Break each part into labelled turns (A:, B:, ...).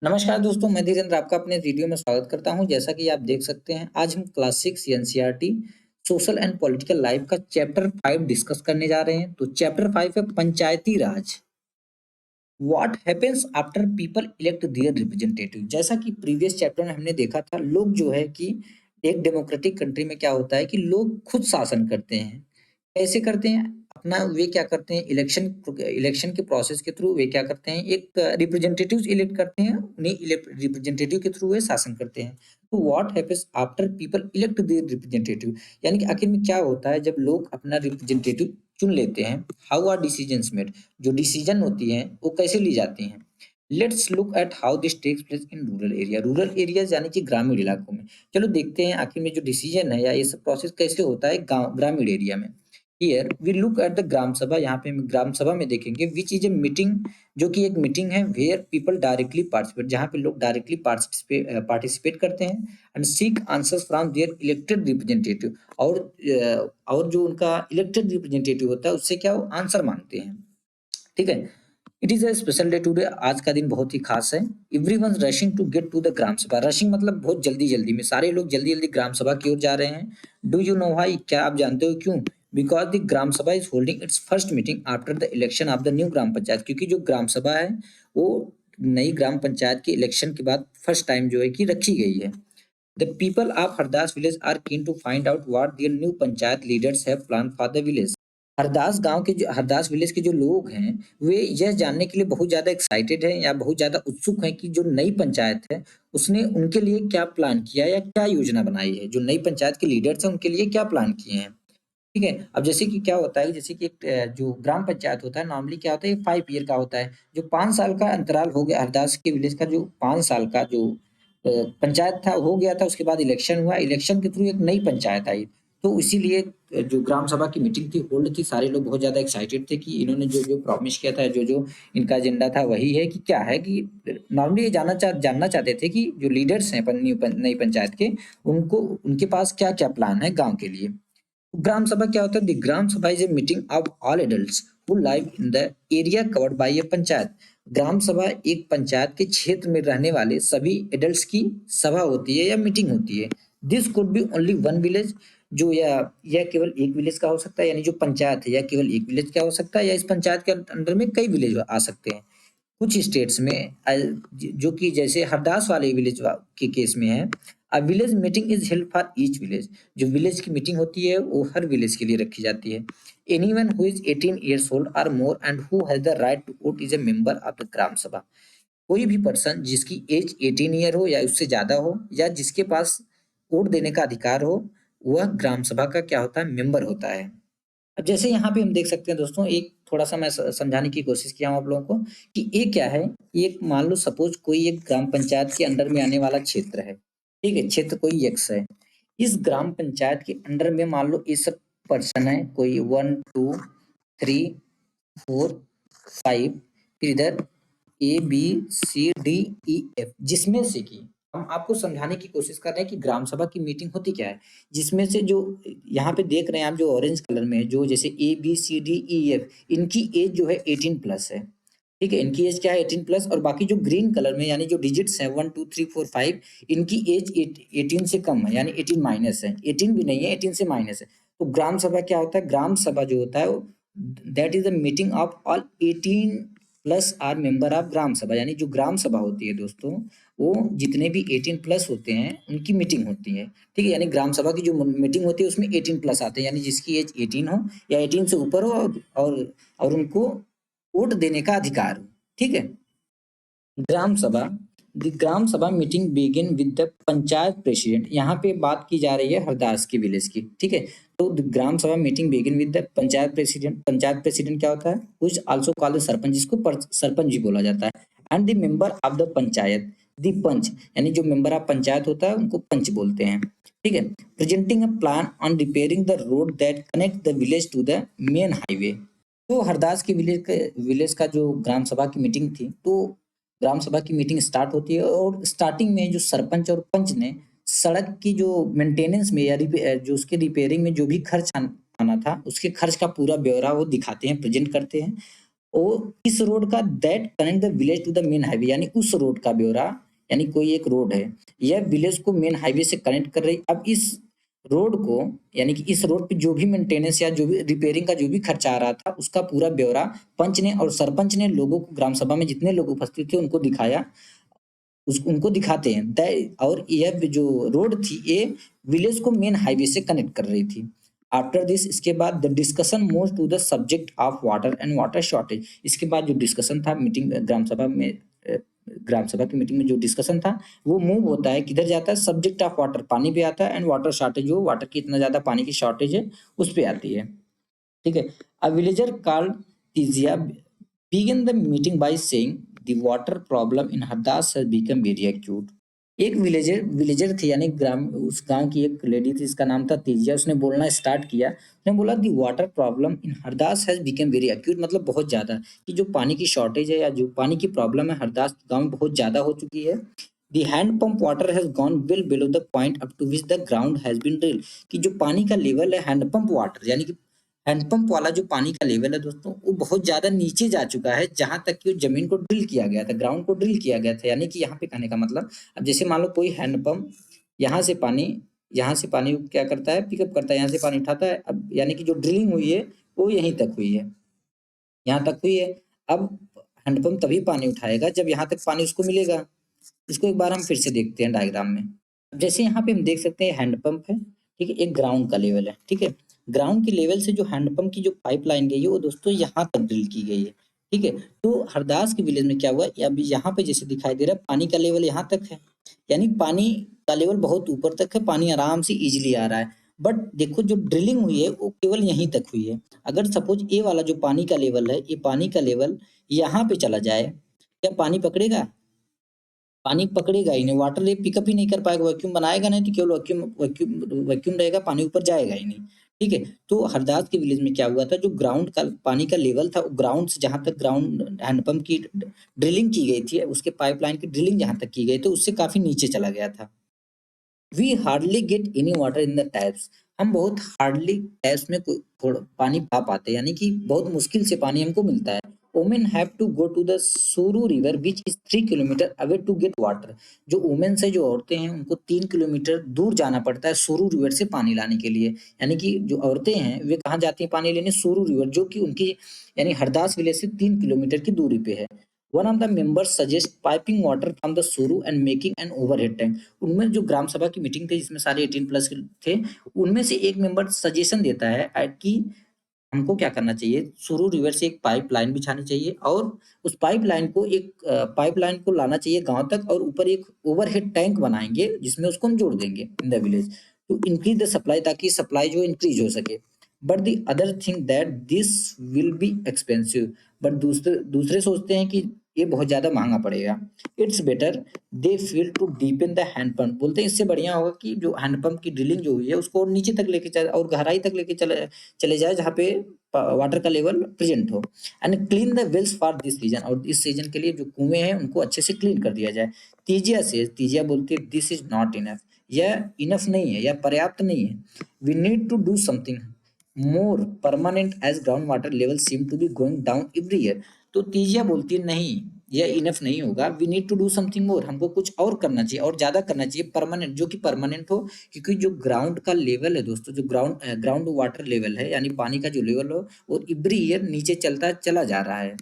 A: नमस्कार दोस्तों, मैं धीरेन्द्र आपका अपने वीडियो में स्वागत करता हूं। जैसा कि आप देख सकते हैं, आज हम class 6 NCERT social and political life का चैप्टर 5 डिस्कस करने जा रहे हैं। तो चैप्टर 5 है Panchayati Raj. What happens after people elect their representative. जैसा कि प्रीवियस चैप्टर में हमने देखा था, लोग जो है कि एक डेमोक्रेटिक कंट्री में क्या होता है कि लोग खुद शासन करते हैं। कैसे करते हैं? अपना वे क्या करते हैं, इलेक्शन इलेक्शन के प्रोसेस के थ्रू वे क्या करते हैं, एक रिप्रेजेंटेटिव्स इलेक्ट करते हैं, उन्हीं रिप्रेजेंटेटिव के थ्रू वे शासन करते हैं। तो what happens after people elect their representative, यानी कि आखिर में क्या होता है जब लोग अपना रिप्रेजेंटेटिव चुन लेते हैं। हाउ आर डिसीजंस मेड, जो डिसीजन होती हैं वो कैसे ली जाती हैं। Let's look at how this takes place in rural area. Rural areas यानी कि ग्रामीण इलाकों में। चलो देखते हैं आखिर में जो डिसीजन है या ये सब प्रोसेस कैसे होता है गांव ग्रामीण एरिया में। Here we look at the gram sabha. यहाँ पे हम ग्राम सभा में देखेंगे विच इज ए मीटिंग, जो कि एक मीटिंग है वेयर पीपल डायरेक्टली पार्टिसिपेट, जहाँ पे लोग डायरेक्टली पार्टिसिपेट करते हैं and seek answers from their elected representative. और जो उनका इलेक्टेड रिप्रेजेंटेटिव होता है उससे क्या वो आंसर मांगते हैं। ठीक है। It is a special day today. आज का दिन बहुत ही खास है। Everyone rushing to get to the gram sabha. Rushing मतलब बहुत जल्दी जल्दी में, सारे लोग जल्दी जल्दी ग्राम सभा की ओर जा रहे हैं। Do you know why? क्या आप जानते हो क्यों? Because the gram sabha is holding its first meeting after the election of the new gram panchayat. क्योंकि जो ग्राम सभा है वो नई ग्राम पंचायत के इलेक्शन के बाद फर्स्ट टाइम जो है कि रखी गई है। The people of Hardas village are keen to find out what their new panchayat leaders have plan for the village. Hardas village के जो लोग हैं वे यह जानने के लिए बहुत ज़्यादा एक्साइटेड हैं या बहुत ज़्यादा उत्सुक हैं कि जो नई पंचायत है उसने उनके लिए क्या प्लान किया या क्या योजना बनाई है। जो नई पंचायत के लीडर्स हैं उनके लिए क्या प्लान किए हैं। ठीक है। अब जैसे कि क्या होता है, जैसे कि एक जो ग्राम पंचायत होता है नॉर्मली क्या होता है 5 ईयर का होता है। जो 5 साल का अंतराल हो गया हरदास के विलेज का, जो 5 साल का जो पंचायत था हो गया था, उसके बाद इलेक्शन हुआ, इलेक्शन के थ्रू एक नई पंचायत आई। तो इसीलिए जो ग्राम सभा की मीटिंग थी होल्ड थी, सारे लोग बहुत ज़्यादा एक्साइटेड थे कि इन्होंने जो-जो प्रॉमिस किया था, जो-जो इनका एजेंडा था वही है कि क्या है कि नॉर्मली ये जानना चाहते थे कि जो लीडर्स हैं नई पंचायत के, उनको उनके पास क्या-क्या प्लान है गाँव के लिए। ग्राम सभा क्या होता है? The gram sabha is a meeting of all adults who live in the area covered by a panchayat. Gram sabha एक पंचायत के क्षेत्र में रहने वाले सभी एडल्ट्स की सभा होती है या मीटिंग होती है। This could be only one village, जो या केवल एक विलेज का हो सकता है, यानी जो पंचायत है या केवल एक विलेज का हो सकता है, या इस पंचायत के अंडर में कई विलेज आ सकते हैं। कुछ स्टेट्स में जो कि जैसे हरदास वाले विलेज के केस में है, a village meeting is held for each village. जो विलेज की मीटिंग होती है वो हर विलेज के लिए रखी जाती है। Anyone who is 18 years old or more and who has the right to vote is a member of the gram sabha. कोई भी पर्सन जिसकी एज 18 ईयर हो या उससे ज्यादा हो या जिसके पास वोट देने का अधिकार हो, वह ग्राम सभा का क्या होता है, मेंबर होता है। अब जैसे यहाँ पे हम देख सकते हैं दोस्तों, एक थोड़ा-सा मैं समझाने की कोशिश किया हूँ आप लोगों को कि ये क्या है। एक मान लो सपोज़ कोई एक ग्राम पंचायत के अंडर में आने वाला क्षेत्र है, ठीक है? क्षेत्र कोई एक्स है। इस ग्राम पंचायत के अंडर में मान लो ये सब पर्सन है, कोई 1, 2, 3, 4, 5, फिर इधर ए, बी, सी, डी, ई, एफ, जिसमें से कि हम आपको समझाने की कोशिश कर रहे हैं कि ग्राम सभा की मीटिंग होती क्या है। जिसमें से जो यहाँ पे देख रहे हैं आप, जो ऑरेंज कलर में है, जो जैसे ए, बी, सी, डी, ई, एफ, इनकी एज जो है 18 प्लस है। ठीक है? इनकी एज क्या है 18 प्लस, और बाकी जो ग्रीन कलर में यानी जो डिजिट्स हैं 1, 2, 3, 4, 5, इनकी एज 18 से कम है, यानी 18 माइनस है। 18 भी नहीं है, 18 से माइनस है। तो ग्राम सभा क्या होता है? ग्राम सभा जो होता है that is the meeting of all 18 plus are member of gram sabha. यानी जो ग्राम सभा होती है दोस्तों, वो जितने भी 18 प्लस होते हैं उनकी मीटिंग होती है। ठीक है? यानी ग्राम सभा की जो मीटिंग होती है उसमें 18 प्लस आते हैं, यानी जिसकी एज 18 हो या 18 से ऊपर हो, और उनको वोट देने का अधिकार हो। ठीक है? ग्राम सभा, the gram sabha meeting begin with the panchayat president. यहाँ पे बात की जा रही है हरदास की विलेज की। ठीक है? तो the gram sabha meeting begin with the panchayat president. Panchayat president क्या होता है? Which also called the sarpanch, जिसको सरपंच जी बोला जाता है। And the member of the panchayat, the panch, यानी जो मेंबर ऑफ पंचायत होता है उनको पंच बोलते हैं। ठीक है? Presenting a plan on repairing the road that connect the village to the main highway. तो हरदास की विलेज का जो ग्राम सभा की मीटिंग थी, तो ग्राम सभा की मीटिंग स्टार्ट होती है और स्टार्टिंग में जो सरपंच और पंच ने सड़क की जो मेंटेनेंस में या जो उसके रिपेयरिंग में जो भी खर्च आना था, उसके खर्च का पूरा ब्यौरा वो दिखाते हैं, प्रेजेंट करते हैं। वो किस रोड का, that connect the village to the main highway, यानी उस रोड का ब्यौरा, यानी कोई एक रोड है, यह विलेज को मेन हाईवे से कनेक्ट कर रही। अब इस रोड को, यानी कि इस रोड पे जो भी मेंटेनेंस या जो भी रिपेयरिंग का जो भी खर्चा आ रहा था, उसका पूरा ब्यौरा पंच ने और सरपंच ने लोगों को, ग्राम सभा में जितने लोग उपस्थित थे उनको दिखाया। उनको दिखाते हैं और यह जो रोड थी ये विलेज को मेन हाईवे से कनेक्ट कर रही थी। आफ्टर दिस, इसके बाद the discussion move to the subject of water and water shortage. इसके बाद जो डिस्कशन था मीटिंग ग्राम सभा में, ग्राम सभा की मीटिंग में जो डिस्कशन था वो मूव होता है, किधर जाता है, सब्जेक्ट ऑफ वाटर, पानी पे आता है, एंड वाटर शॉर्टेज, जो वाटर की इतना ज्यादा पानी की शॉर्टेज है उस पे आती है। ठीक है। A villager called Tijia began the meeting by saying the water problem in Hardas has become very acute. एक विलेजर विलेजर थी, यानी ग्राम, उस गांव की एक लेडी थी, इसका नाम था तेजिया। उसने बोलना स्टार्ट किया, उसने बोला the water problem in Hardas has become very acute, मतलब बहुत ज्यादा, कि जो पानी की शॉर्टेज है या जो पानी की प्रॉब्लम है हरदास गांव में बहुत ज्यादा हो चुकी है। The hand pump water has gone well below the point up to which the ground has been drilled, कि जो पानी का लेवल है हैंड पंप वाटर, यानी कि हैंडपंप वाला जो पानी का लेवल है दोस्तों, वो बहुत ज्यादा नीचे जा चुका है, जहां तक कि जमीन को ड्रिल किया गया था, ग्राउंड को ड्रिल किया गया था। यानी कि यहाँ पे कहने का मतलब, अब जैसे मान लो कोई हैंडपंप यहाँ से पानी यहाँ से पानी क्या करता है, पिकअप करता है, यहाँ से पानी उठाता है। अब यानी कि जो ड्रिलिंग हुई है वो यहीं तक हुई है, यहाँ तक हुई है। अब हैंडपंप तभी पानी उठाएगा जब यहाँ तक पानी उसको मिलेगा। इसको एक बार हम फिर से देखते हैं डायग्राम में। जैसे यहाँ पे हम देख सकते हैं हैंडपंप है, ठीक है, एक ग्राउंड का लेवल है, ठीक है। ग्राउंड के लेवल से जो हैंडपंप की जो पाइपलाइन गई है वो दोस्तों यहाँ तक ड्रिल की गई है, ठीक है। तो हरदास के विलेज में क्या हुआ, अभी यहाँ पे जैसे दिखाई दे रहा है पानी का लेवल यहाँ तक है, यानी पानी का लेवल बहुत ऊपर तक है, पानी आराम से इजिली आ रहा है। बट देखो जो ड्रिलिंग हुई है वो केवल यहीं तक हुई है। अगर सपोज ये वाला जो पानी का लेवल है, ये पानी का लेवल यहाँ पे चला जाए, क्या पानी पकड़ेगा? पानी पकड़ेगा ही नहीं, वाटर लेवल पिकअप ही नहीं कर पाएगा, वैक्यूम बनाएगा नहीं, तो केवल वैक्यूम वैक्यूम वैक्यूम रहेगा, पानी ऊपर जाएगा ही नहीं। ठीक है। तो हरदास के विलेज में क्या हुआ था, जो ग्राउंड का पानी का लेवल था, ग्राउंड से जहां तक ग्राउंड हैंडपंप की ड्रिलिंग की गई थी, उसके पाइपलाइन की ड्रिलिंग जहां तक की गई थी, उससे काफी नीचे चला गया था। We hardly get any water in the taps, हम बहुत हार्डली टैप्स में थोड़ा पानी पा पाते, यानी कि बहुत मुश्किल से पानी हमको मिलता है। Women have to go to the Suru river which is 3 kilometre away to get water, जो वुमेन से जो औरतें हैं उनको 3 किलोमीटर दूर जाना पड़ता है सुरू रिवर से पानी लाने के लिए। यानी कि जो औरतें हैं वे कहाँ जाती हैं पानी लेने, सुरू रिवर, जो कि उनकी यानी हरदास विलेज से 3 किलोमीटर की दूरी पे है। One of the members suggest piping water from the सुरू and making an overhead tank. उनमें जो ग्राम सभा की मीटिंग थी जिसमें सारे 18 प्लस थे, उनमें से एक मेंबर सजेशन देता है कि हमको क्या करना चाहिए, सुरू रिवर से एक पाइपलाइन बिछानी चाहिए और उस पाइपलाइन को लाना चाहिए गांव तक, और ऊपर एक ओवरहेड टैंक बनाएंगे जिसमें उसको हम जोड़ देंगे in the village to increase the supply, ताकि सप्लाई जो इंक्रीज हो सके। But the other thing that this will be expensive, but दूसरे दूसरे सोचते हैं कि ये बहुत ज्यादा महंगा पड़ेगा। It's better they feel to deepen the hand pump, बोलते हैं इससे बढ़िया होगा कि जो हैंडपंप की ड्रिलिंग जो हुई है उसको और नीचे तक लेके चले और गहराई तक लेके चले जाए जहाँ पे वाटर का लेवल प्रेजेंट हो, and clean the wells for this reason, और इस सीजन के लिए जो कुएं हैं उनको अच्छे से क्लीन कर दिया जाए। तीजिया बोलती है दिस इज नॉट इनफ, यह इनफ नहीं है, यह पर्याप्त नहीं है। We need to do something more permanent as ground water level seem to be going down every year. तो तीजिया बोलती है नहीं, यह इनफ नहीं होगा, we need to do something more, हमको कुछ और करना चाहिए और ज्यादा करना चाहिए, परमानेंट, जो कि परमानेंट हो। क्योंकि जो ग्राउंड का लेवल है दोस्तों, जो ग्राउंड वाटर लेवल है, यानी पानी का जो लेवल हो, वो एवरी ईयर नीचे चलता चला जा रहा है।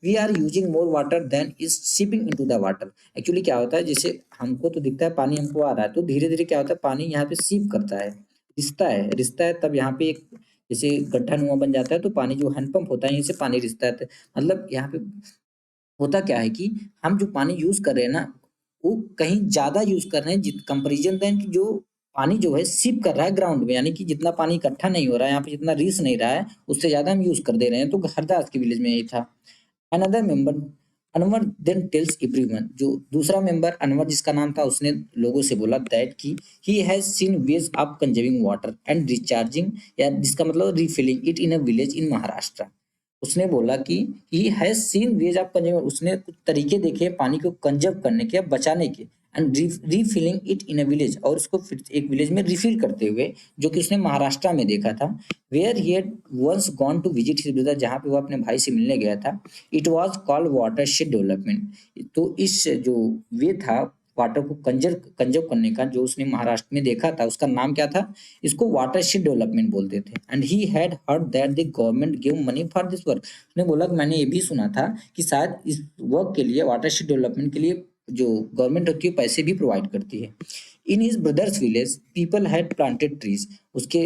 A: We are using more water than is seeping into the water. Actually क्या होता है, जैसे हमको तो दिखता है पानी हमको आ रहा है, तो धीरे धीरे क्या होता है पानी यहाँ पे सीप करता है, रिसता है, तब यहाँ पे एक जैसे गड्ढा नुमा बन जाता है, तो पानी जो हैंडपंप होता है यहीं से पानी रिसता है। मतलब यहाँ पे होता क्या है कि हम जो पानी यूज कर रहे हैं ना, वो कहीं ज्यादा यूज कर रहे हैं जित कंपेरिजन देन कि जो पानी जो है सिप कर रहा है ग्राउंड में, यानी कि जितना पानी इकट्ठा नहीं हो रहा है यहाँ पे, जितना रिस नहीं रहा है, उससे ज्यादा हम यूज कर दे रहे हैं। तो हरदास के विलेज में यही था। Another member Anwar then tells everyone, जो दूसरा मेंबर अनवर जिसका नाम था, उसने लोगों से बोला दैट कि he has seen ways of conserving water and recharging, या जिसका मतलब refilling it in a village in Maharashtra. उसने बोला कि he has seen ways of conserving, उसने कुछ तरीके देखे पानी को कंजर्व करने के, बचाने के, and refilling it in a village, और उसको फिर एक विलेज में रिफिल करते हुए, जो कि उसने महाराष्ट्र में देखा था। Where he had once gone to visit his brother, जहाँ पे वो अपने भाई से मिलने गया था। It was called watershed development. तो इस जो वे था वाटर को कंजर्व करने का, जो उसने महाराष्ट्र में देखा था, उसका नाम क्या था? इसको वाटरशेड डेवलपमेंट बोलते थे। And he had heard that the government give money for this work. उसने बोला कि मैंने ये भी सुना था कि शायद इस वर्क के लिए, वाटरशेड डेवलपमेंट के लिए, जो गवर्नमेंट होती है पैसे भी प्रोवाइड करती है। In his brothers village people had planted trees. उसके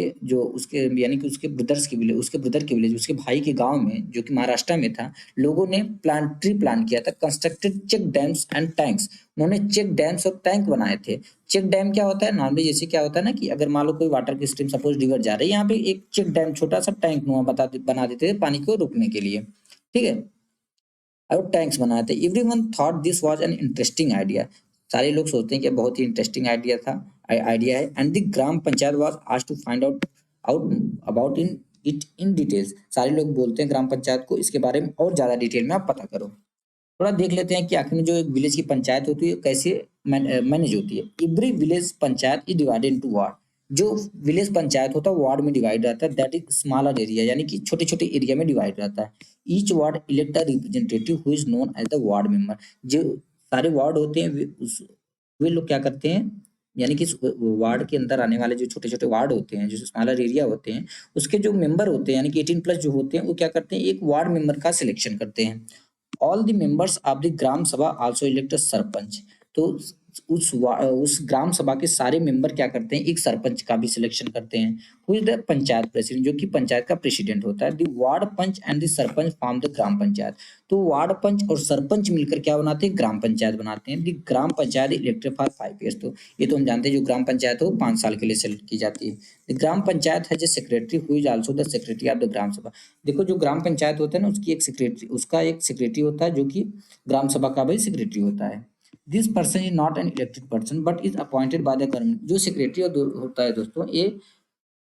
A: यानी कि उसके ब्रदर्स के विलेज, उसके ब्रदर के विलेज, उसके भाई के गांव में, जो कि महाराष्ट्र में था, लोगों ने ट्री प्लांट किया था। Constructed check dams and tanks. उन्होंने चेक डैम्स और टैंक बनाए थे। चेक डैम क्या होता है? नॉर्मली जैसे क्या होता है ना कि अगर मान लो कोई वाटर की स्ट्रीम सपोज रिवर जा रही है, यहाँ पे एक चेक डैम, छोटा सा टैंक नुमा बना देते थे पानी को रोकने के लिए। ठीक है, और टैंक्स बनाए थे। Everyone thought this was an interesting idea. सारे लोग सोचते हैं कि बहुत ही इंटरेस्टिंग आइडिया था, आइडिया है। And the gram panchayat was asked to find out out about in it in details. सारे लोग बोलते हैं ग्राम पंचायत को इसके बारे में और ज्यादा डिटेल में आप पता करो। थोड़ा देख लेते हैं कि आखिर में जो एक विलेज की पंचायत होती है कैसे मैनेज होती है। Every village panchayat is divided into ward. जो विलेज पंचायत होता है वार्ड में डिवाइड रहता है, दैट इज स्मॉलर एरिया, यानी कि छोटे छोटे एरिया में डिवाइड रहता है। Each ward elect a representative who is known as the ward member. जो सारे वार्ड होते हैं वे लोग क्या करते हैं, यानी कि वार्ड के अंदर आने वाले जो छोटे छोटे वार्ड होते हैं, जो स्मॉलर एरिया होते हैं, उसके जो मेंबर होते हैं यानी कि 18+ जो होते हैं, वो क्या करते हैं, एक वार्ड मेंबर का सिलेक्शन करते हैं। All the members of the gram sabha also elect अ सरपंच। तो उस ग्राम सभा के सारे मेंबर क्या करते हैं, एक सरपंच का भी सिलेक्शन करते हैं। Who is the panchayat president, जो कि पंचायत का प्रेसिडेंट होता है। The ward panch and the sarpanch form the gram panchayat. तो वार्ड पंच और सरपंच मिलकर क्या बनाते हैं, ग्राम पंचायत बनाते हैं। The gram panchayat elected for 5 years। तो ये तो हम जानते हैं जो ग्राम पंचायत हो 5 साल के लिए सेलेक्ट की जाती है। The gram panchayat has a secretary who is also the secretary of the gram sabha. देखो जो ग्राम पंचायत होता है ना, उसका एक सेक्रेटरी होता है, जो कि ग्राम सभा का भी सेक्रेटरी होता है। This person is not an elected person but is appointed by the government. जो सेक्रेटरी होता है दोस्तों, ये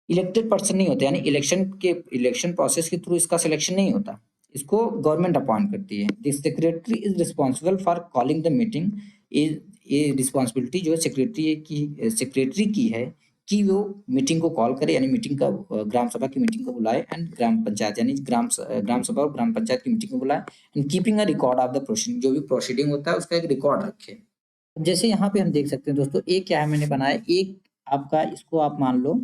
A: इलेक्टेड पर्सन नहीं होता, यानी इलेक्शन प्रोसेस के थ्रू इसका सिलेक्शन नहीं होता, इसको गवर्नमेंट अपॉइंट करती है। The secretary is responsible for calling the meeting. ये रिस्पॉन्सिबिलिटी जो है सेक्रेटरी की है कि वो मीटिंग को कॉल करे, यानी मीटिंग का ग्राम सभा की मीटिंग को बुलाए, एंड ग्राम पंचायत यानी ग्राम सभा और ग्राम पंचायत की मीटिंग को बुलाए, and keeping a record of the proceeding. जो भी प्रोसीडिंग होता है उसका एक रिकॉर्ड रखे। जैसे यहाँ पे हम देख सकते हैं दोस्तों, एक क्या है मैंने बनाया, एक आपका, इसको आप मान लो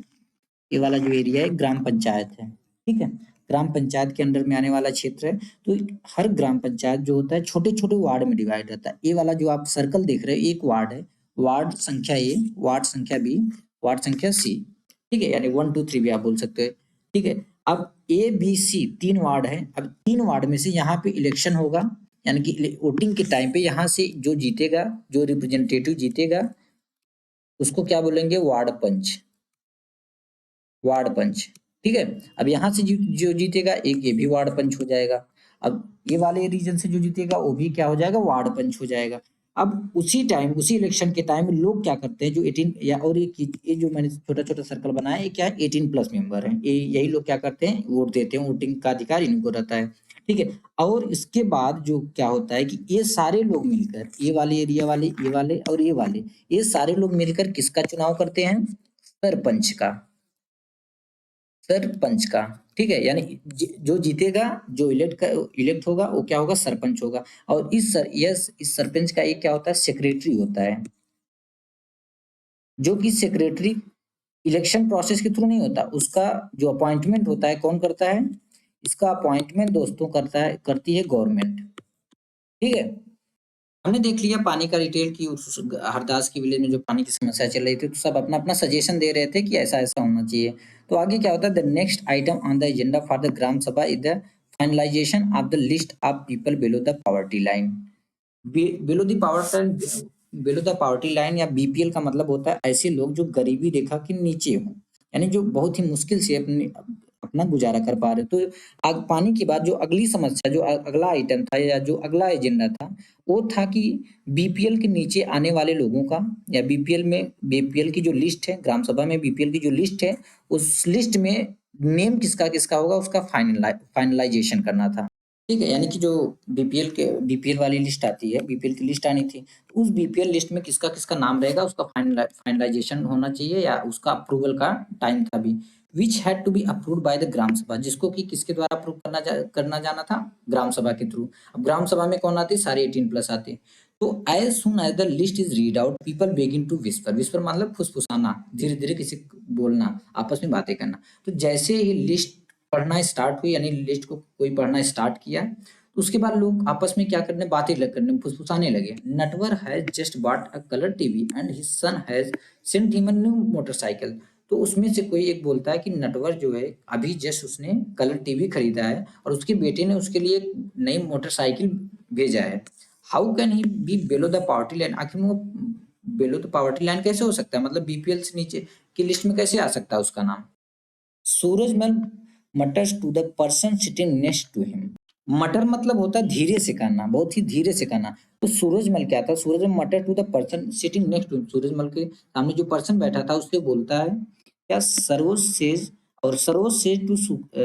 A: ये वाला जो एरिया है ग्राम पंचायत है। ठीक है, ग्राम पंचायत के अंडर में आने वाला क्षेत्र है। तो हर ग्राम पंचायत जो होता है छोटे छोटे वार्ड में डिवाइड रहता है। ये वाला जो आप सर्कल देख रहे हैं एक वार्ड है, वार्ड संख्या ए, वार्ड संख्या बी, वार्ड संख्या सी। ठीक है, यानी 1 2 3 भी आप बोल सकते हैं। ठीक है, अब ए बी सी 3 वार्ड है। अब 3 वार्ड में से यहाँ पे इलेक्शन होगा, यानी कि वोटिंग के टाइम पे यहाँ से जो जीतेगा, जो रिप्रेजेंटेटिव जीतेगा, उसको क्या बोलेंगे, वार्ड पंच। वार्ड पंच। ठीक है, अब यहाँ से जो जीतेगा एक ये भी वार्ड पंच हो जाएगा। अब ये वाले रीजन से जो जीतेगा वो भी क्या हो जाएगा, वार्ड पंच हो जाएगा। अब उसी टाइम, उसी इलेक्शन के टाइम लोग क्या करते हैं, जो 18 या और ये जो मैंने छोटा छोटा सर्कल बनाया है, ये क्या है, 18+ मेंबर है। यही लोग क्या करते हैं, वोट देते हैं, वोटिंग का अधिकार इनको रहता है। ठीक है, और इसके बाद जो क्या होता है कि ये सारे लोग मिलकर, ये वाले एरिया वाले, ये वाले और ये वाले, ये सारे लोग मिलकर किसका चुनाव करते हैं, सरपंच का। सरपंच का। ठीक है, यानी जो जीतेगा, जो इलेक्ट होगा वो क्या होगा, सरपंच होगा। और इस सरपंच का एक क्या होता है, सेक्रेटरी होता है, जो कि सेक्रेटरी इलेक्शन प्रोसेस के थ्रू नहीं होता, उसका जो अपॉइंटमेंट होता है कौन करता है, इसका अपॉइंटमेंट दोस्तों करती है गवर्नमेंट। ठीक है, हमने देख लिया पानी का डिटेल की, हरदास की विलेज में जो पानी की समस्या चल रही थी, तो सब अपना अपना सजेशन दे रहे थे कि ऐसा ऐसा होना चाहिए। तो आगे क्या होता है, the next item on the agenda for the gram sabha is the finalisation of the list of people below the poverty line. Below the poverty line या बीपीएल का मतलब होता है ऐसे लोग जो गरीबी रेखा के नीचे हो, यानी जो बहुत ही मुश्किल से अपना गुजारा कर पा रहे। तो आग पानी के बाद जो अगली समस्या, जो अगला आइटम था या जो अगला एजेंडा था, वो था कि बीपीएल के नीचे आने वाले लोगों का, या बीपीएल की जो लिस्ट है, ग्राम सभा में बीपीएल की जो लिस्ट है, उस लिस्ट में नेम किसका किसका होगा, उसका फाइनलाइजेशन करना था। ठीक है, यानी कि जो बीपीएल वाली लिस्ट आती है, बीपीएल की लिस्ट आनी थी, तो उस बीपीएल लिस्ट में किसका-किसका नाम रहेगा, उसका फाइनलाइज़ेशन होना चाहिए या उसका अप्रूवल का टाइम था अभी, which had to be approved by the gram sabha, जिसको कि किसके द्वारा अप्रूव करना जाना था, ग्राम सभा के थ्रू। अब ग्राम सभा में कौन आती है? सारे 18 प्लस आते हैं। तो as soon as the list is read out, people begin to whisper, whisper मतलब फुसफुसाना, धीरे-धीरे किसी को बोलना, आपस में बातें करना। तो जैसे ही लिस्ट पढ़ना स्टार्ट हुई, यानी लिस्ट को कोई पढ़ना स्टार्ट किया, तो उसके बाद लोग आपस में क्या करने, करने, फुसफुसाने लगे। Natwar has just bought a colour TV and his son has sent him a new motorcycle. तो उसमें से कोई एक बोलता है कि नटवर जो है अभी जस्ट उसने कलर टीवी खरीदा है और उसके बेटे ने उसके लिए एक नई मोटरसाइकिल भेजा है। How can he be below the poverty line? आखिर वो बिलो द पॉवर्टी लाइन कैसे हो सकता है? मतलब बीपीएल से नीचे की लिस्ट में कैसे आ सकता है उसका नाम? Surajmal mutters to the person sitting next to him. मटर मतलब होता है धीरे से करना, बहुत ही धीरे से करना। तो सूरजमल क्या था? Surajmal mutter to the person sitting next to, Surajmal के सामने जो पर्सन बैठा था उससे बोलता है क्या, सरोज सेज, और सरोज सेज टू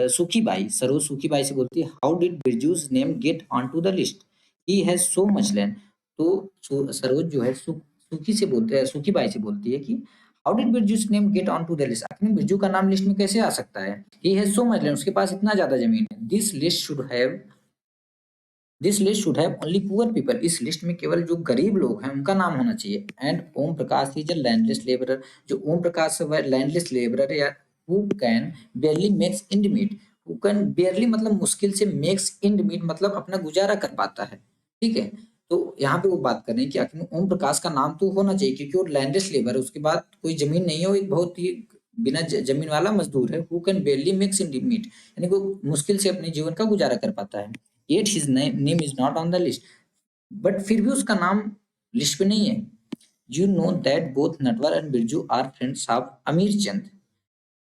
A: सुखी बाई, सरोज सुखी बाई से बोलती है how did Birju's name get on to the list, he has so much land. तो सरोज जो है सुखी से बोलते हैं, सुखी बाई से बोलती है कि how did Birju's name get on to the list, आखिर बिरजू का नाम लिस्ट में कैसे आ सकता है? ही हैज सो मच लैंड, उसके पास इतना ज्यादा जमीन है। This list should have only poor people, इस लिस्ट में केवल जो गरीब लोग हैं उनका नाम होना चाहिए। And Om Prakash is a landless labourer, जो ओम प्रकाश है वह लैंडलेस लेबरर है, या who can barely makes end meet, who can barely मतलब मुश्किल से, मेक्स इंड मीट मतलब अपना गुजारा कर पाता है। ठीक है, तो यहाँ पे वो बात कर रहे हैं कि आखिर ओम प्रकाश का नाम तो होना चाहिए क्योंकि वो लैंडलेस लेबर है, उसके बाद कोई जमीन नहीं है, वो एक बहुत ही बिना जमीन वाला मजदूर है। Who can barely makes end meet, यानी वो मुश्किल से अपने जीवन का गुजारा कर पाता है। Yet his name is not on the list. But फिर भी उसका नाम लिस्ट पे नहीं है। You know that both Natwar and Birju are friends of Amir Chand.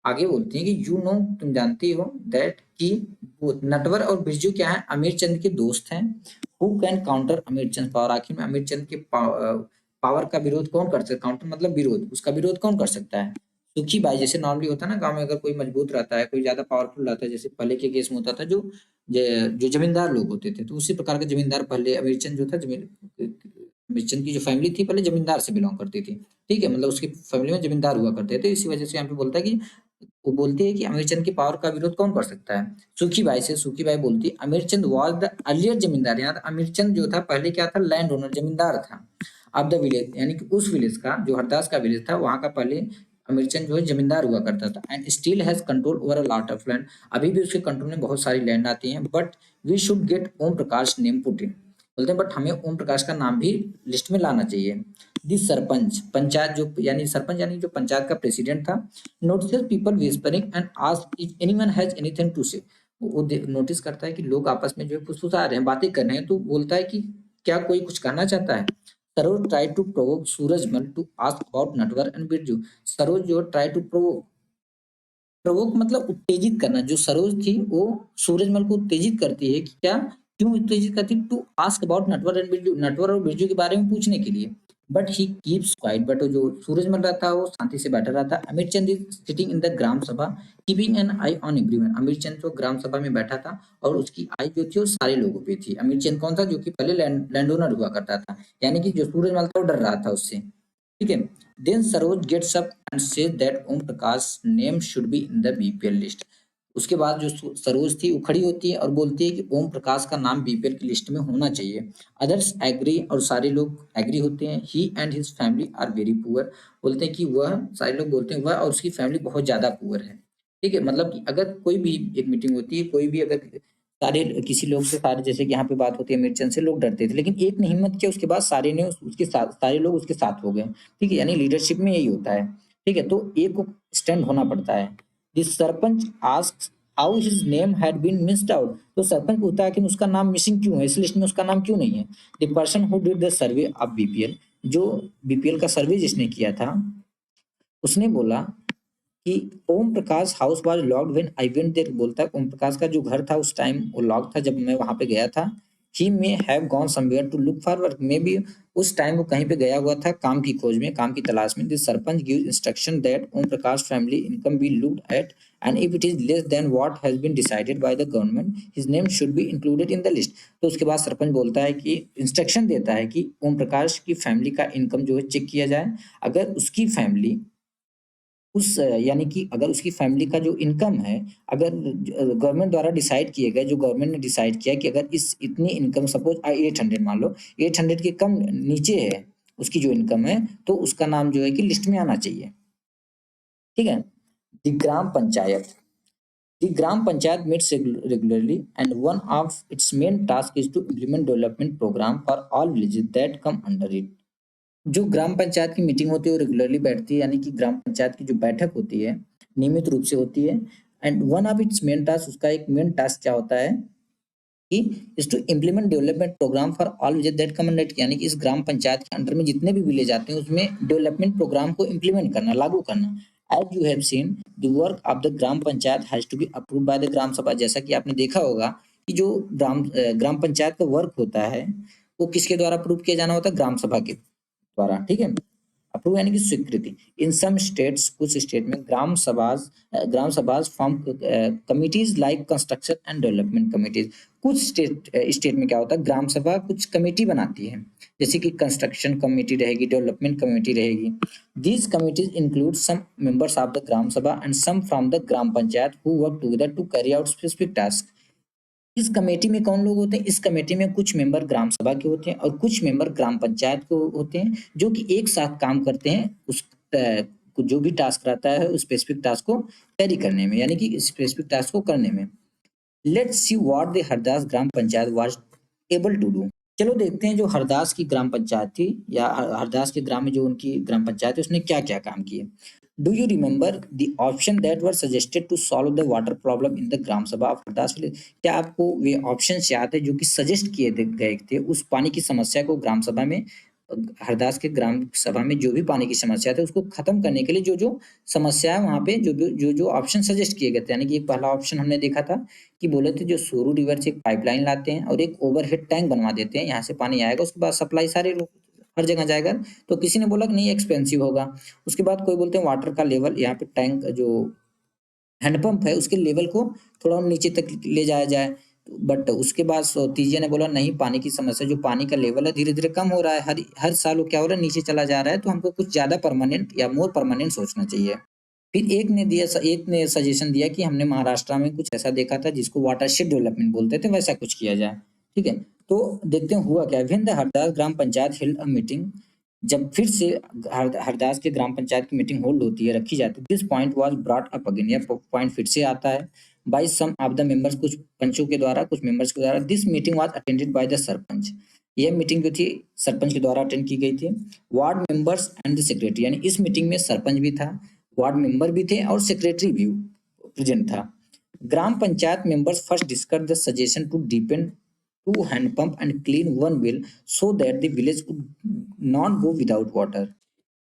A: आगे बोलते हैं कि यू नो, तुम जानती हो, दैट कि बोथ नटवर और बिरजू क्या है, अमीर चंद के दोस्त हैं। हु कैन काउंटर अमीर चंद पावर, आखिर में अमीर चंद के पावर का विरोध कौन कर सकता है? काउंटर मतलब विरोध, उसका विरोध कौन कर सकता है? सुखी बाई, जैसे नॉर्मली होता है ना गांव में, अगर कोई मजबूत रहता है, कोई ज्यादा पावरफुल रहता है, जैसे पहले के केस में होता था, जो जमींदार लोग होते थे, तो उसी प्रकार के जमींदार पहले अमीरचंद जो था, जमीन अमीरचंद की जो फैमिली थी पहले जमींदार से बिलोंग करती थी। ठीक है, मतलब उसकी फैमिली में जमींदार हुआ करते थे, इसी वजह से यहाँ पे बोलता है कि वो बोलती है कि अमीरचंद की पावर का विरोध कौन कर सकता है? सुखी बाई से, सुखी बाई बोलती है अमीरचंद वाज द अर्लियर जमींदार, यहाँ अमीरचंद जो था पहले क्या था, लैंड ओनर, जमींदार था। अब द विलेज, यानी कि उस विलेज का, जो हरदास का विलेज था, वहां का पहले अमीरचंद जो है जमींदार हुआ करता था। And still has control over a lot of land, अभी भी उसके कंट्रोल में बहुत सारी लैंड आती हैं। But we should get Om Prakash name put in, बोलते हैं बट हमें ओम प्रकाश का नाम भी लिस्ट में लाना चाहिए। दिस सरपंच, पंचायत जो, यानी सरपंच यानी जो पंचायत का प्रेसिडेंट था, notice people whispering and ask if anyone has anything to say, वो नोटिस करता है कि लोग आपस में जो है फुसफुसा रहे हैं, बातें कर रहे हैं, तो बोलता है कि क्या कोई कुछ कहना चाहता है? Saroj try to provoke Surajmal to ask about Natwar and Birju, Saroj जो ट्राई टू प्रोवोक, प्रवोक मतलब उत्तेजित करना, जो सरोज थी वो सूरजमल को उत्तेजित करती है कि क्या, क्यों उत्तेजित करती, to ask about Natwar and Birju, Natwar और बिरजू के बारे में पूछने के लिए। But he keeps quiet, but जो सूरजमल रहता है वो शांति से बैठा रहता है। अमीर चंद is sitting in the gram सभा keeping an I on everyone, अमीर चंद जो ग्राम सभा में बैठा था और उसकी आई जो थी वो सारे लोगों पे थी। अमीर चंद कौन था? जो कि पहले लैंड ओनर हुआ करता था, यानी कि जो सूरजमल था वो डर रहा था उससे। ठीक है, then Saroj gets up and says that Om Prakash name should be in the BPL list. उसके बाद जो सरोज थी वो खड़ी होती है और बोलती है कि ओम प्रकाश का नाम बीपीएल की लिस्ट में होना चाहिए। अदर्स एग्री, और सारे लोग एग्री होते हैं। He and his family are very poor, बोलते हैं कि वह, सारे लोग बोलते हैं वह और उसकी फैमिली बहुत ज्यादा पुअर है। ठीक है, मतलब कि अगर कोई भी एक मीटिंग होती है, कोई भी अगर सारे किसी लोग से, सारे जैसे कि यहाँ पे बात होती है मिर्चन से, लोग डरते थे, लेकिन एक ने हिम्मत किया, उसके बाद सारे ने उसके साथ, सारे लोग उसके साथ हो गए। ठीक है, यानी लीडरशिप में यही होता है। ठीक है, तो एक को स्टैंड होना पड़ता है। This sarpanch asks how his name had been missed out, तो सरपंच पूछता है कि उसका नाम मिसिंग क्यों है, इस लिस्ट में उसका नाम क्यों नहीं है? The person who did the survey of BPL, जो बीपीएल का सर्वे जिसने किया था, उसने बोला कि Om Prakash house was locked when I went there, बोलता है ओम प्रकाश का जो घर था उस टाइम वो लॉक था जब मैं वहां पे गया था। He may have gone somewhere to look for work, maybe उस टाइम वो कहीं पे गया हुआ था काम की खोज में, काम की तलाश में। This sarpanch give instruction that Om Prakash family income be looked at and if it is less than what has been decided by the government his name should be included in the list. तो उसके बाद सरपंच बोलता है कि इंस्ट्रक्शन देता है कि ओम प्रकाश की फैमिली का इनकम जो है चेक किया जाए। अगर उसकी फैमिली यानी कि अगर उसकी फैमिली का जो इनकम है, अगर गवर्नमेंट द्वारा डिसाइड किए गए, जो गवर्नमेंट ने डिसाइड किया कि अगर इस इतनी इनकम सपोज 800 मान लो, 800 के कम नीचे है उसकी जो इनकम है, तो उसका नाम जो है कि लिस्ट में आना चाहिए। ठीक है। The gram panchayat The Gram Panchayat meets regularly, and one of its main tasks is to implement development program for all villages that come under it. जो ग्राम पंचायत की मीटिंग होती है वो रेगुलरली बैठती है, यानी कि ग्राम पंचायत की जो बैठक होती है नियमित रूप से होती है। And one of its main task, उसका एक मेन टास्क क्या होता है कि is to implement development programme for all village that come under it, यानी कि इस ग्राम पंचायत के अंडर में जितने भी विलेज आते हैं उसमें डेवलपमेंट प्रोग्राम को इम्प्लीमेंट करना, लागू करना। As you have seen the work of the gram panchayat has to be approved by the gram sabha. जैसा कि आपने देखा होगा कि जो ग्राम पंचायत का वर्क होता है वो किसके द्वारा अप्रूव किया जाना होता है? ग्राम सभा के द्वारा। ठीक है। अप्रूव यानी कि स्वीकृति। इन सम स्टेट्स, कुछ स्टेट में gram sabhas form committees like construction and development committees. कुछ स्टेट में क्या होता है, ग्राम सभा कुछ कमेटी बनाती है, जैसे कि कंस्ट्रक्शन कमेटी रहेगी, डेवलपमेंट कमेटी रहेगी। These committees include some members of the gram sabha and some from the gram panchayat who work together to carry out specific task. इस कमेटी में कौन लोग होते हैं? इस कमेटी में कुछ मेंबर ग्राम सभा के होते हैं और कुछ मेंबर ग्राम पंचायत के होते हैं, जो कि एक साथ काम करते हैं उस जो भी टास्क रहता है उस स्पेसिफिक टास्क को कैरी करने में, यानी कि स्पेसिफिक टास्क को करने में। Let's see what the Hardas gram panchayat was able to do. चलो देखते हैं जो हरदास की ग्राम पंचायत थी, या हरदास के ग्राम में जो उनकी ग्राम पंचायत है उसने क्या क्या काम किए। Do you remember the option that were suggested to solve the water problem in the gram sabha of Hardas village? क्या आपको वे ऑप्शन याद है जो कि सजेस्ट किए गए थे उस पानी की समस्या को ग्राम सभा में? हरदास के ग्राम सभा में जो भी पानी की समस्या थी उसको खत्म करने के लिए जो जो समस्या है वहां पे जो ऑप्शन सजेस्ट किए गए थे, यानी कि एक पहला ऑप्शन हमने देखा था कि बोले थे जो सोरू रिवर से एक पाइपलाइन लाते हैं और एक ओवरहेड टैंक बनवा देते हैं, यहाँ से पानी आएगा, उसके बाद सप्लाई सारे लोग हर जगह जाएगा। तो किसी ने बोला कि नहीं एक्सपेंसिव होगा। उसके बाद कोई बोलते हैं वाटर का लेवल, यहाँ पे टैंक जो हैंडपंप है उसके लेवल को थोड़ा नीचे तक ले जाया जाए। बट उसके बाद तीजिया ने बोला नहीं, पानी की समस्या, जो पानी का लेवल है धीरे धीरे कम हो रहा है, हर हर साल वो क्या हो रहा है, नीचे चला जा रहा है, तो हमको कुछ ज्यादा परमानेंट या मोर परमानेंट सोचना चाहिए। फिर एक ने सजेशन दिया कि हमने महाराष्ट्र में कुछ ऐसा देखा था जिसको वाटरशेड डेवलपमेंट बोलते थे, वैसा कुछ किया जाए। ठीक है। तो देखते हैं हुआ क्या। When the Hardas gram panchayat held a meeting, जब फिर से हरदास के ग्राम पंचायत की मीटिंग होल्ड होती है, रखी जाती है, this point was brought up again, यह पॉइंट फिर से आता है by some of the members, कुछ पंचों के द्वारा, कुछ मेंबर्स के द्वारा। This meeting was attended by the sarpanch. यह मीटिंग जो थी सरपंच के द्वारा अटेंड की गई थी। Ward members and the secretary, यानी इस मीटिंग में सरपंच भी था, वार्ड मेंबर भी थे और सेक्रेटरी भी प्रेजेंट था। Gram panchayat members first discuss the suggestion to depend to hand pump and clean one well so that the village would not go without water.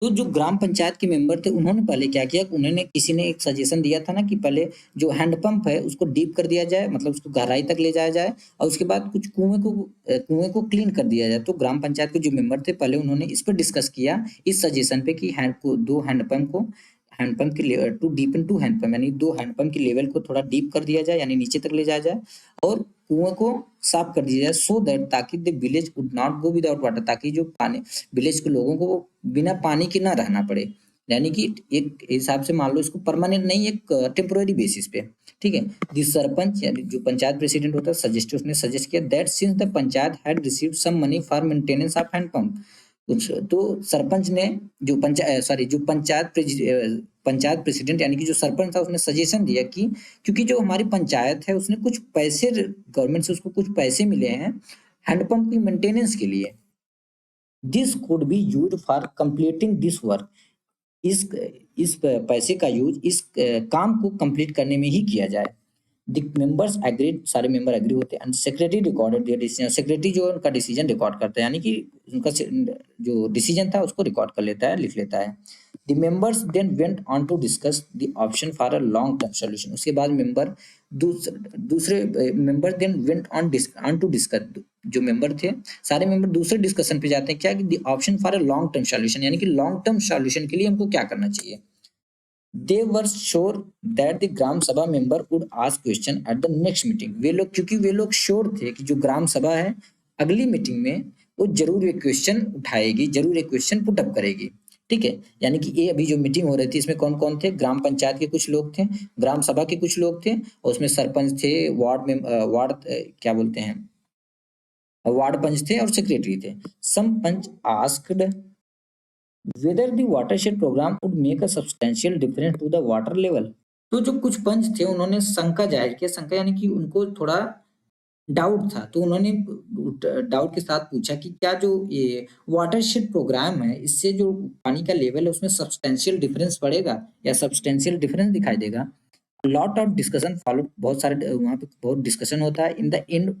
A: तो जो ग्राम पंचायत के मेंबर थे उन्होंने पहले क्या किया, उन्होंने किसी ने एक सजेशन दिया था ना कि पहले जो हैंडपंप है उसको डीप कर दिया जाए, मतलब उसको गहराई तक ले जाया जाए, और उसके बाद कुछ कुएं को क्लीन कर दिया जाए। तो ग्राम पंचायत के जो मेंबर थे पहले उन्होंने इस पर डिस्कस किया, इस सजेशन पे कि दो हैंडपंप के टू डीपन टू हैंडपंप, यानी दो हैंडपंप की लेवल को थोड़ा डीप कर दिया जाए, यानी नीचे तक ले जाया जाए, और कुएं को साफ कर दिया जाए, सो दैट ताकि the village would not go without water, ताकि जो पानी विलेज के लोगों को बिना पानी के ना रहना पड़े, यानी कि एक हिसाब से मान लो इसको परमानेंट नहीं, एक टेम्पोररी बेसिस पे। ठीक है। दिस सरपंच यानी जो पंचायत प्रेसिडेंट होता है उसने सजेस्ट किया that since the panchayat had received some money for maintenance of hand pump. तो सरपंच ने जो पंचायत प्रेसिडेंट यानी कि जो सरपंच था उसने सजेशन दिया कि क्योंकि जो हमारी पंचायत है उसने कुछ पैसे, गवर्नमेंट से उसको कुछ पैसे मिले हैं हैंडपंप की मेंटेनेंस के लिए, this could be used for completing this work. इस पैसे का यूज इस काम को कंप्लीट करने में ही किया जाए। द मेंबर्स एग्रीड, सारे मेंबर एग्री होते हैं, and secretary recorded there decision, secretary जो उनका डिसीजन रिकॉर्ड करता है, यानी कि उनका जो डिसीजन था उसको रिकॉर्ड कर लेता है, लिख लेता है। The members then went on to discuss the option for a long term solution. उसके बाद दूसरे member then went on to discuss, जो मेंबर थे सारे मेंबर दूसरे डिस्कशन पे जाते हैं क्या कि the option for a long term solution, यानी कि लॉन्ग टर्म सॉल्यूशन के लिए हमको क्या करना चाहिए। They were sure that the gram sabha member would ask question at the next meeting. वे लोग, क्योंकि वे लोग श्योर थे कि जो ग्राम सभा है अगली मीटिंग में वो जरूर एक क्वेश्चन उठाएगी, जरूर एक क्वेश्चन पुट अप करेगी। ठीक है, यानी कि ये अभी जो मीटिंग हो रही थी इसमें कौन कौन थे, ग्राम पंचायत के कुछ लोग थे, ग्राम सभा के कुछ लोग थे, और उसमें सरपंच थे, क्या बोलते हैं, वार्ड पंच थे और सेक्रेटरी थे। सम पंच asked whether the watershed program would make a substantial difference to the water level। तो जो कुछ पंच थे उन्होंने शंका जाहिर किया, शंका यानी कि उनको थोड़ा डाउट था, तो उन्होंने डाउट के साथ पूछा कि क्या जो ये वाटरशेड प्रोग्राम है इससे जो पानी का लेवल है उसमें सब्सटेंशियल डिफरेंस पड़ेगा या सब्सटेंशियल डिफरेंस दिखाई देगा। लॉट ऑफ डिस्कशन फॉलो, बहुत सारे वहाँ पे बहुत डिस्कशन होता है। इन द एंड,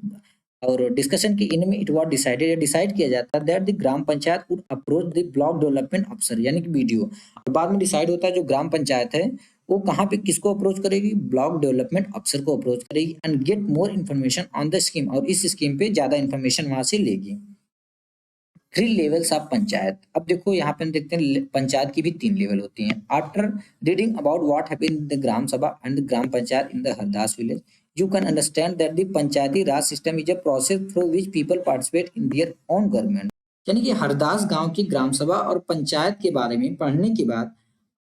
A: और डिस्कशन के एंड में इट वाज डिसाइडेड, डिसाइड किया जाता है that the gram panchayat would approach the block development अफसर, यानी कि बीडीओ। और बाद में डिसाइड होता है जो ग्राम पंचायत है वो कहाँ पे किसको अप्रोच करेगी, ब्लॉक डेवलपमेंट अफसर को अप्रोच करेगी and get more information on the scheme, और इस स्कीम पे ज्यादा इन्फॉर्मेशन वहां से लेगी। 3 लेवल्स ऑफ पंचायत। अब देखो यहाँ पे हम देखते हैं पंचायत की भी 3 लेवल होती हैं। After reading about what happened in the gram sabha and the gram panchayat in the Hardas village, you can understand that the Panchayati Raj system is a process through which people participate in their own government। यानी कि हरदास गांव की ग्राम सभा और पंचायत के बारे में पढ़ने के बाद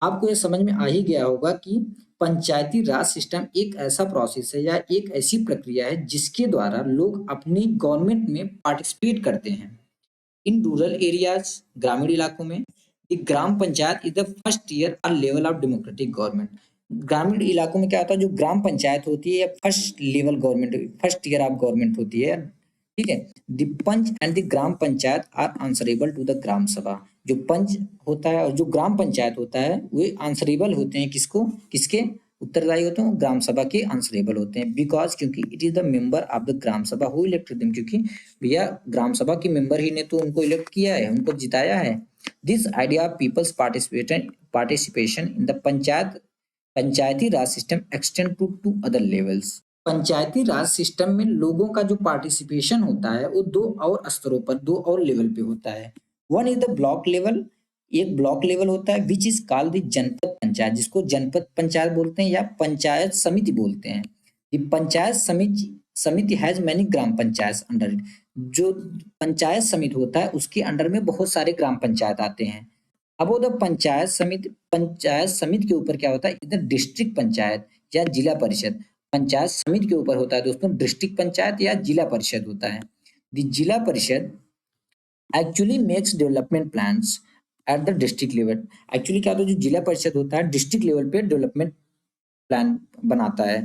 A: आपको ये समझ में आ ही गया होगा कि पंचायती राज सिस्टम एक ऐसा प्रोसेस है या एक ऐसी प्रक्रिया है जिसके द्वारा लोग अपनी गवर्नमेंट में पार्टिसिपेट करते हैं। इन रूरल एरियाज, ग्रामीण इलाकों में, gram panchayat is the first tier or level of democratic government. ग्रामीण इलाकों में क्या होता है, जो ग्राम पंचायत होती है या first level government, first tier of government होती है। ठीक है, the panch and the gram panchayat are answerable to the gram sabha. जो पंच होता है और जो ग्राम पंचायत होता है वे आंसरेबल होते हैं किसको, किसके उत्तरदायी होते हैं, ग्राम सभा के आंसरेबल होते हैं। बिकॉज क्योंकि it is the member of the gram sabha who elected them, क्योंकि भैया ग्राम सभा के मेंबर ही ने तो उनको इलेक्ट किया है, उनको जिताया है। This idea of people's participation in the panchayati Raj system extend to other levels. Panchayati Raj system में लोगों का जो पार्टिसिपेशन होता है वो 2 और स्तरों पर, 2 और लेवल पे होता है। One is the block level, एक ब्लॉक लेवल होता है विच इज कॉल्ड द जनपद पंचायत, जिसको जनपद पंचायत बोलते हैं या पंचायत समिति बोलते हैं। द पंचायत समिति has many gram panchayat under it. जो पंचायत समिति होता है उसके अंडर में बहुत सारे ग्राम पंचायत आते हैं। अब वो द पंचायत समिति के ऊपर क्या होता है, इधर डिस्ट्रिक्ट पंचायत या जिला परिषद। पंचायत समिति के ऊपर होता है दोस्तों डिस्ट्रिक्ट पंचायत या जिला परिषद होता है। The Zila Parishad actually makes development plans at the district level. Actually क्या होता है, जो जिला परिषद होता है डिस्ट्रिक्ट लेवल पे डेवलपमेंट प्लान बनाता है।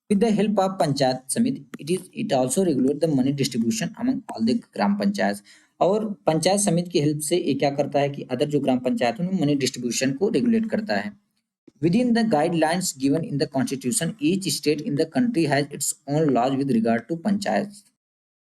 A: With the help of Panchayat Samiti it also regulate the money distribution among all the gram panchayat. और पंचायत समिति की हेल्प से ये क्या करता है कि अदर जो ग्राम पंचायत है मनी डिस्ट्रीब्यूशन को रेगुलेट करता है। Within the guidelines given in the constitution, each state in the country has its own laws with regard to panchayat.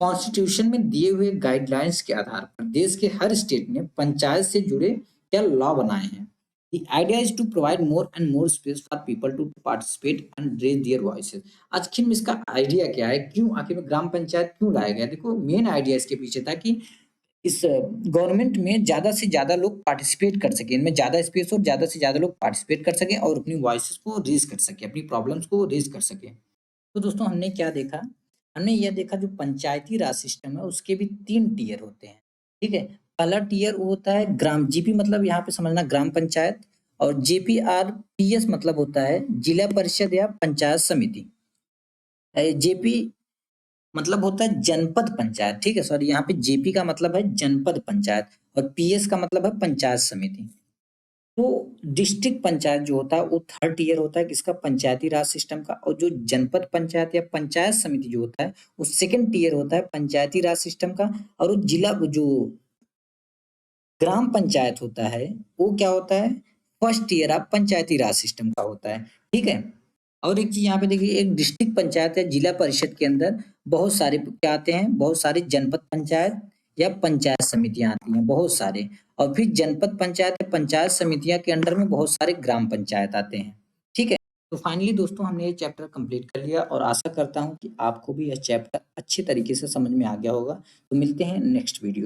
A: Constitution में दिए हुए गाइडलाइंस के आधार पर देश के हर स्टेट ने पंचायत से जुड़े क्या लॉ बनाए हैं। The idea is to provide more and more space for people to participate and raise their voices। आखिर में इसका आइडिया क्या है, क्यों आखिर में ग्राम पंचायत क्यों लाया गया। देखो मेन आइडिया इसके पीछे था कि इस गवर्नमेंट में ज्यादा से ज्यादा लोग पार्टिसिपेट कर सके, इनमें ज्यादा स्पेस और ज्यादा से ज्यादा लोग पार्टिसिपेट कर सके और अपनी वॉइसेस को रेज कर सके, अपनी प्रॉब्लम्स को रेज कर सके। तो दोस्तों हमने क्या देखा, हमने यह देखा जो पंचायती राज सिस्टम है उसके भी 3 टीयर होते हैं। ठीक है, पहला टीयर वो होता है ग्राम, जीपी मतलब यहाँ पे समझना ग्राम पंचायत, और जेपीआरपीएस मतलब होता है जिला परिषद या पंचायत समिति। जेपी मतलब होता है जनपद पंचायत। ठीक है, सॉरी यहाँ पे जेपी का मतलब है जनपद पंचायत और पीएस का मतलब है पंचायत समिति। तो डिस्ट्रिक्ट पंचायत जो होता है वो 3rd ईयर होता है किसका, पंचायती राज सिस्टम का। और जो जनपद पंचायत या पंचायत समिति जो होता है वो 2nd ईयर होता है पंचायती राज सिस्टम का। और वो जिला जो ग्राम पंचायत होता है वो क्या होता है, 1st year of Panchayati Raj system का होता है। ठीक है, और एक चीज यहाँ पे देखिए, एक डिस्ट्रिक्ट पंचायत या जिला परिषद के अंदर बहुत सारे क्या आते हैं, बहुत सारे जनपद पंचायत या पंचायत समितियां आती हैं, बहुत सारे। और फिर जनपद पंचायत या पंचायत समितियां के अंडर में बहुत सारे ग्राम पंचायत आते हैं। ठीक है, तो फाइनली दोस्तों हमने ये चैप्टर कंप्लीट कर लिया और आशा करता हूँ कि आपको भी यह चैप्टर अच्छी तरीके से समझ में आ गया होगा। तो मिलते हैं नेक्स्ट वीडियो।